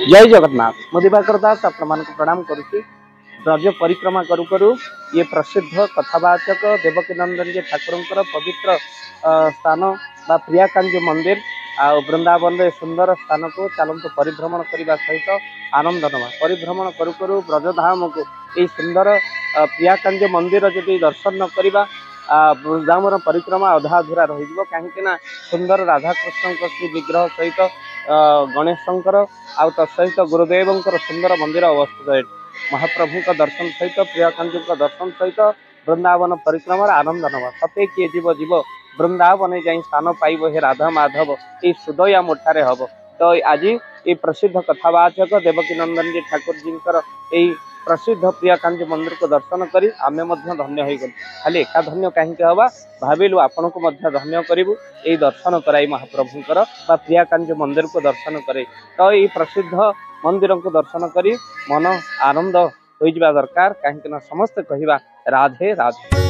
जय जगन्नाथ। मु दिवाकर दास आपण प्रणाम करुच्ची। ब्रज परिक्रमा करू करू ये प्रसिद्ध कथावाचक देवकीनंदन जी ठाकुर पवित्र स्थान बा प्रियाकांज मंदिर आ वृंदावन सुंदर स्थान को चलतु परिभ्रमण करने सहित आनंद नवा। परिभ्रमण करू करू ब्रजधाम को यही सुंदर प्रियाकांज मंदिर जदि दर्शन न करवा वृंदावन परिक्रमा अधा अधूरा रही कहीं सुंदर राधाकृष्ण श्री विग्रह सहित गणेशंकर आउ तत्सहित गुरुदेव सुंदर मंदिर अवस्थित है। महाप्रभु का दर्शन सहित प्रियाकांज दर्शन सहित वृंदावन परिक्रमा आनंद नवा। सते किए जीव जीव वृंदावन जा स्थान पाइब हे राधा माधव ये सुदया मुठारे हम। तो आज ये प्रसिद्ध कथावाचक देवकीनंदन जी ठाकुर जी यही प्रसिद्ध प्रियाकांज मंदिर को दर्शन करी आमे धन्य हो गल। खाली एका धन्य कहीं हवा भाविलु आपण को धन्य करूँ यही दर्शन कराई महाप्रभुंर प्रियाकांज मंदिर को दर्शन करे। तो ये प्रसिद्ध मंदिर को दर्शन करी मन आनंद हो दरकार कहीं समस्ते कहवा राधे राधे।